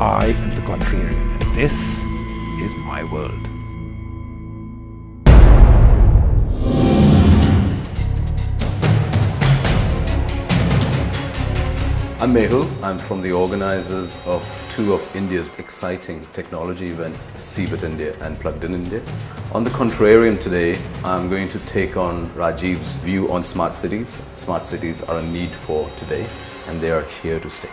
I am the contrarian, and this is my world. I'm Mehul. I'm from the organizers of two of India's exciting technology events, CeBIT India and Plugged in India. On the contrarian today, I'm going to take on Rajiv's view on smart cities. Smart cities are a need for today, and they are here to stay.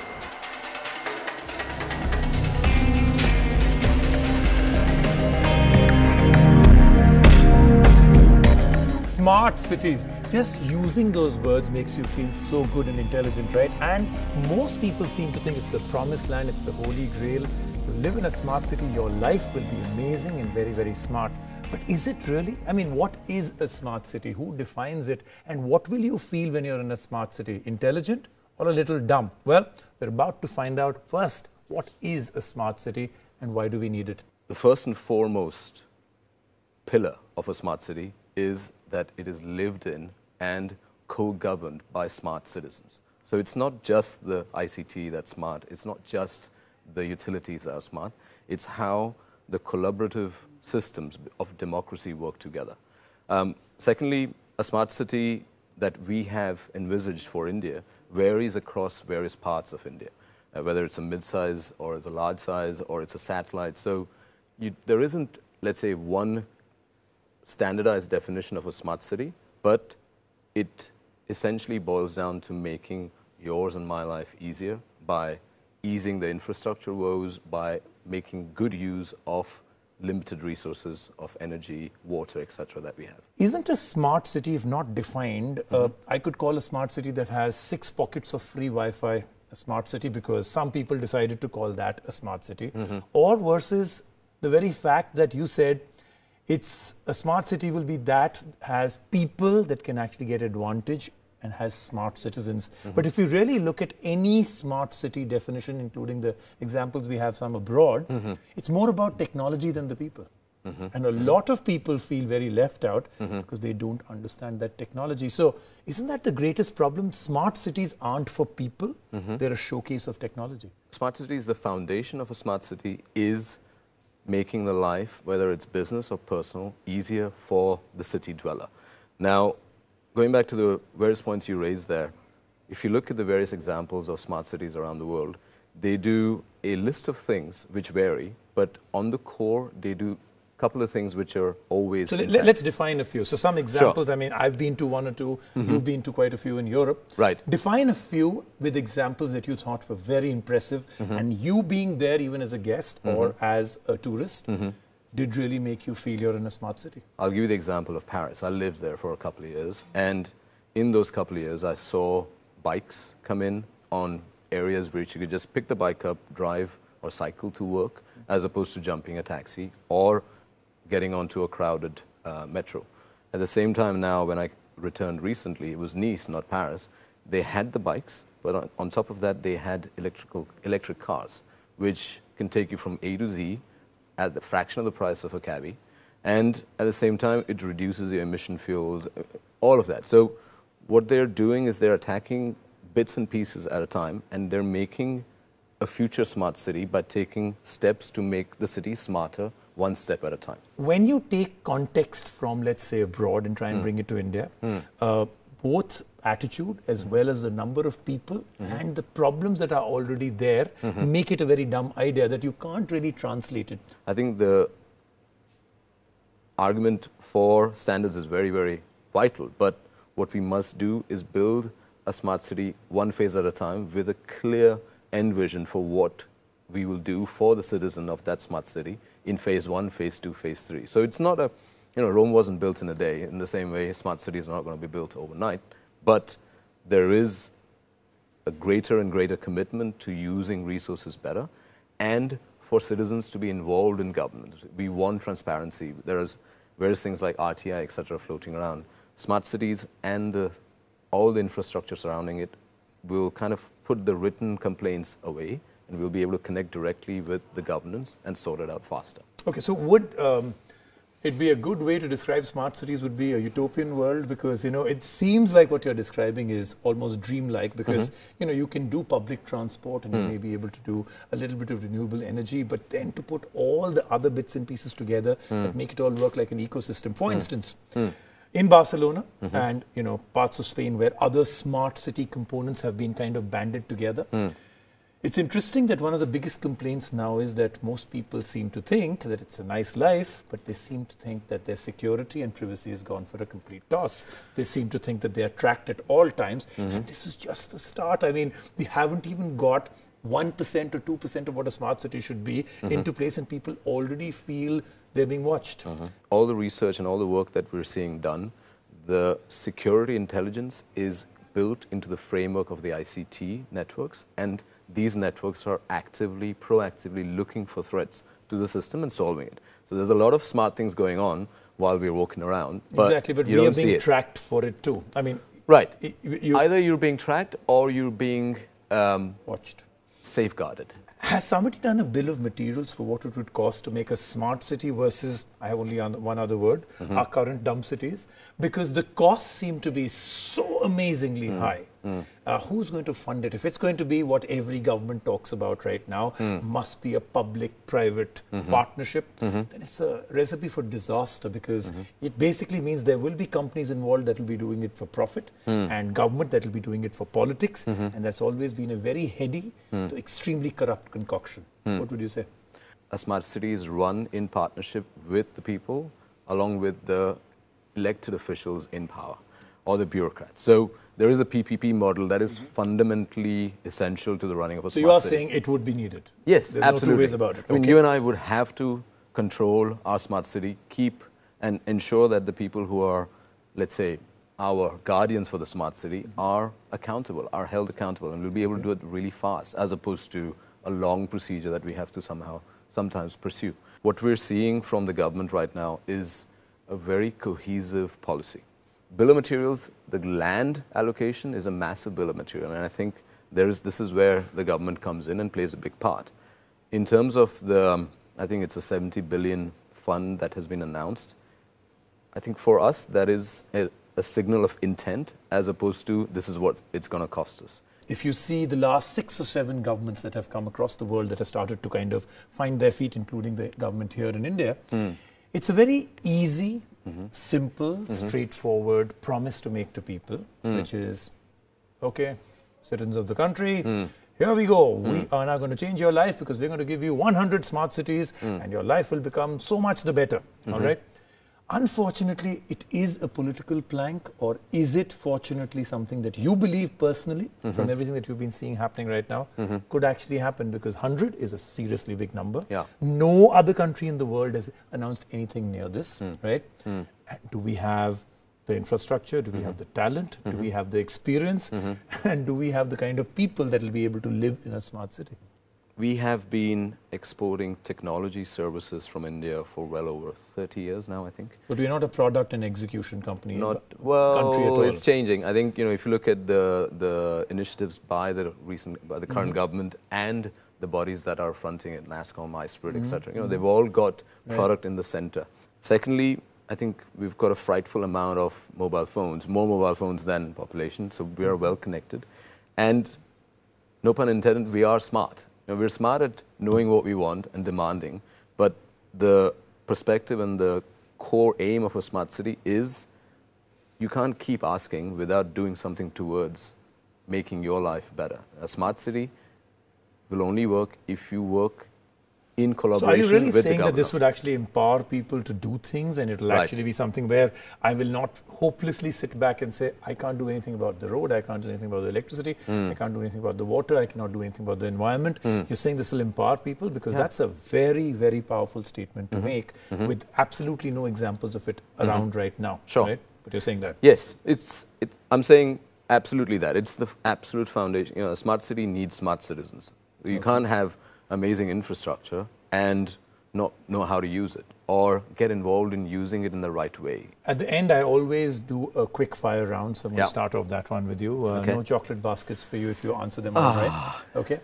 Smart cities, just using those words makes you feel so good and intelligent, right? And most people seem to think it's the promised land, it's the holy grail. You live in a smart city, your life will be amazing and very, very smart. But is it really? I mean, what is a smart city? Who defines it? And what will you feel when you're in a smart city? Intelligent or a little dumb? Well, we're about to find out first, what is a smart city and why do we need it? The first and foremost pillar of a smart city is that it is lived in and co-governed by smart citizens. So it's not just the ICT that's smart, it's not just the utilities that are smart, it's how the collaborative systems of democracy work together. Secondly, a smart city that we have envisaged for India varies across various parts of India, whether it's a mid-size or it's a large size or it's a satellite. So there isn't, let's say, one standardized definition of a smart city, but it essentially boils down to making yours and my life easier by easing the infrastructure woes, by making good use of limited resources of energy, water, etc. that we have. Isn't a smart city, if not defined, I could call a smart city that has 6 pockets of free Wi-Fi a smart city because some people decided to call that a smart city, or versus the very fact that you said it's a smart city will be that has people that can actually get advantage and has smart citizens. But if you really look at any smart city definition, including the examples we have some abroad, it's more about technology than the people. And a lot of people feel very left out because they don't understand that technology. So isn't that the greatest problem? Smart cities aren't for people, they're a showcase of technology. Smart cities, the foundation of a smart city is making the life, whether it's business or personal, easier for the city dweller. Now, going back to the various points you raised there, if you look at the various examples of smart cities around the world, they do a list of things which vary, but on the core, they do a couple of things which are always So let's define a few. So some examples, I mean, I've been to 1 or 2, you've been to quite a few in Europe. Right. Define a few with examples that you thought were very impressive, and you being there even as a guest or as a tourist, did really make you feel you're in a smart city. I'll give you the example of Paris. I lived there for a couple of years, and in those couple of years, I saw bikes come in on areas where you could just pick the bike up, drive or cycle to work, as opposed to jumping a taxi or getting onto a crowded metro. At the same time now, when I returned recently, it was Nice, not Paris, they had the bikes, but on top of that, they had electric cars, which can take you from A to Z at the fraction of the price of a cabbie. And at the same time, it reduces the emission fuels, all of that. So what they're doing is they're attacking bits and pieces at a time, and they're making a future smart city by taking steps to make the city smarter, one step at a time. When you take context from, let's say, abroad and try and bring it to India, both attitude as well as the number of people and the problems that are already there make it a very dumb idea that you can't really translate it. I think the argument for standards is very, very vital, but what we must do is build a smart city one phase at a time with a clear end vision for what we will do for the citizen of that smart city in phase 1, phase 2, phase 3. So it's not a, Rome wasn't built in a day. In the same way, smart cities are not going to be built overnight. But there is a greater and greater commitment to using resources better and for citizens to be involved in government. We want transparency. There is various things like RTI, et cetera, floating around. Smart cities and all the infrastructure surrounding it will kind of put the written complaints away, and we'll be able to connect directly with the governance and sort it out faster. Okay, so would It'd be a good way to describe smart cities would be a utopian world, because, you know, it seems like what you're describing is almost dreamlike, because, you know, you can do public transport and you may be able to do a little bit of renewable energy, but then to put all the other bits and pieces together that make it all work like an ecosystem. For instance, in Barcelona and, you know, parts of Spain where other smart city components have been kind of banded together, it's interesting that one of the biggest complaints now is that most people seem to think that it's a nice life, but they seem to think that their security and privacy is gone for a complete toss. They seem to think that they are tracked at all times. And this is just the start. I mean, we haven't even got 1% or 2% of what a smart city should be into place, and people already feel they're being watched. All the research and all the work that we're seeing done, the security intelligence is built into the framework of the ICT networks, and these networks are actively, proactively looking for threats to the system and solving it. So there's a lot of smart things going on while we're walking around. Exactly, but we are being tracked for it too. I mean, right. Either you're being tracked or you're being watched, safeguarded. Has somebody done a bill of materials for what it would cost to make a smart city versus, I have only one other word, our current dumb cities? Because the costs seem to be so amazingly high. Who's going to fund it? If it's going to be what every government talks about right now, must be a public-private partnership, then it's a recipe for disaster, because it basically means there will be companies involved that will be doing it for profit and government that will be doing it for politics, and that's always been a very heady to extremely corrupt concoction. What would you say? A smart city is run in partnership with the people, along with the elected officials in power, or the bureaucrats. So there is a PPP model that is fundamentally essential to the running of a smart city. So you are saying it would be needed? Yes, There's absolutely. no two ways about it. I mean, you and I would have to control our smart city, keep and ensure that the people who are, let's say, our guardians for the smart city are accountable, are held accountable, and we'll be able to do it really fast, as opposed to a long procedure that we have to sometimes pursue. What we're seeing from the government right now is a very cohesive policy. Bill of materials, the land allocation is a massive bill of material, and I think this is where the government comes in and plays a big part. In terms of I think it's a 70 billion fund that has been announced. I think for us that is a signal of intent, as opposed to this is what it's going to cost us. If you see the last 6 or 7 governments that have come across the world that have started to kind of find their feet, including the government here in India, it's a very easy, simple, straightforward promise to make to people, which is, okay, citizens of the country, here we go. We are now going to change your life because we're going to give you 100 smart cities and your life will become so much the better. All right? Unfortunately, it is a political plank, or is it fortunately something that you believe personally, from everything that you've been seeing happening right now, could actually happen? Because 100 is a seriously big number. Yeah. No other country in the world has announced anything near this, right? And do we have the infrastructure? Do we have the talent? Do we have the experience? And do we have the kind of people that will be able to live in a smart city? We have been exporting technology services from India for well over 30 years now, I think. But we're not a product and execution company. Not country at all. It's changing. I think, you know, if you look at the initiatives by the current government and the bodies that are fronting it, NASCOM, iSpirit, etc., you know, they've all got product in the center. Secondly, I think we've got a frightful amount of mobile phones, more mobile phones than population, so we are well connected. And no pun intended, we are smart. You know, we're smart at knowing what we want and demanding, but the perspective and the core aim of a smart city is you can't keep asking without doing something towards making your life better. A smart city will only work if you work in collaboration with the government. So are you really saying that this would actually empower people to do things, and it will actually be something where I will not hopelessly sit back and say, I can't do anything about the road, I can't do anything about the electricity, I can't do anything about the water, I cannot do anything about the environment. You're saying this will empower people? Because that's a very, very powerful statement to make with absolutely no examples of it around right now. Sure. Right? But you're saying that? Yes. I'm saying absolutely that. It's the absolute foundation. You know, a smart city needs smart citizens. You can't have amazing infrastructure and not know how to use it or get involved in using it in the right way. At the end, I always do a quick fire round, so I'm going to start off that one with you. No chocolate baskets for you if you answer them all right. Okay.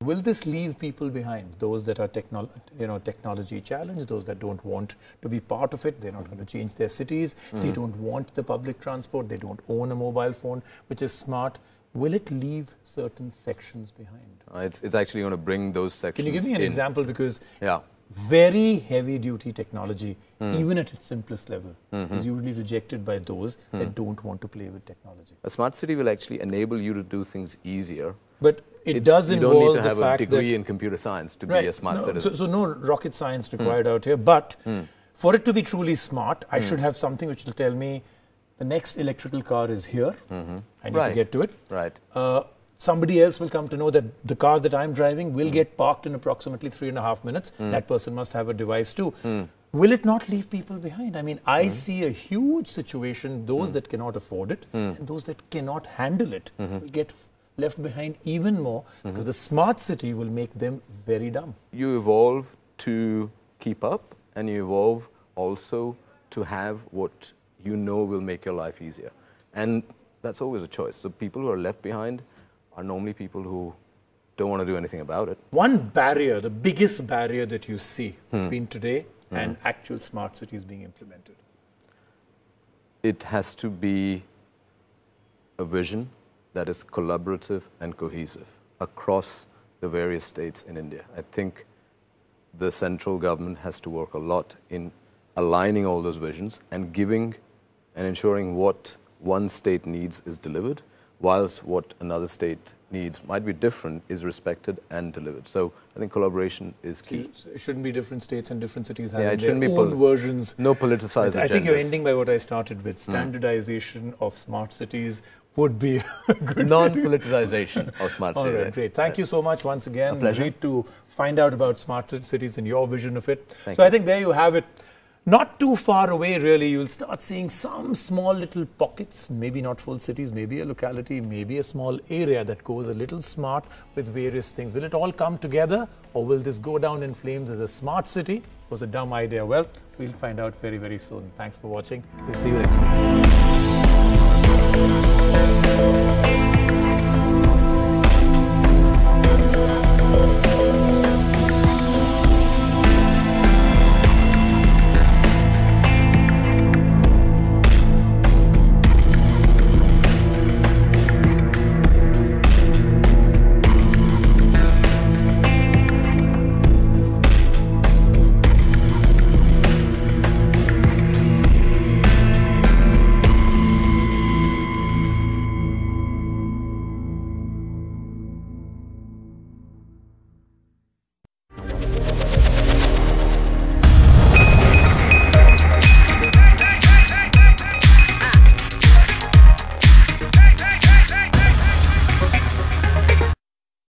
Will this leave people behind? Those that are technology challenged, those that don't want to be part of it, they're not going to change their cities, they don't want the public transport, they don't own a mobile phone which is smart. Will it leave certain sections behind? It's actually going to bring those sections in. Can you give me an example? Because yeah. very heavy-duty technology, even at its simplest level, is usually rejected by those that don't want to play with technology. A smart city will actually enable you to do things easier. But it does involve you don't need to the have fact a degree that in computer science to be a smart citizen. So no rocket science required out here. But for it to be truly smart, I should have something which will tell me the next electrical car is here. I need to get to it. Right. Somebody else will come to know that the car that I'm driving will get parked in approximately 3.5 minutes. That person must have a device too. Will it not leave people behind? I mean, I see a huge situation, those that cannot afford it and those that cannot handle it will get left behind even more because the smart city will make them very dumb. You evolve to keep up and you evolve also to have what you know will make your life easier. And that's always a choice. So people who are left behind are normally people who don't want to do anything about it. One barrier, the biggest barrier that you see between today and actual smart cities being implemented? It has to be a vision that is collaborative and cohesive across the various states in India. I think the central government has to work a lot in aligning all those visions and giving and ensuring what one state needs is delivered, whilst what another state needs might be different, is respected and delivered. So I think collaboration is key. It shouldn't be different states and different cities having their own versions. No politicized agendas. I think you're ending by what I started with. Standardization of smart cities would be a good non-politicization of smart cities. All right, great. Thank you so much once again. A pleasure. Great to find out about smart cities and your vision of it. Thank you. I think there you have it. Not too far away, really, you'll start seeing some small little pockets, maybe not full cities, maybe a locality, maybe a small area that goes a little smart with various things. Will it all come together, or will this go down in flames as a smart city? It was a dumb idea. Well, we'll find out very, very soon. Thanks for watching. We'll see you next week.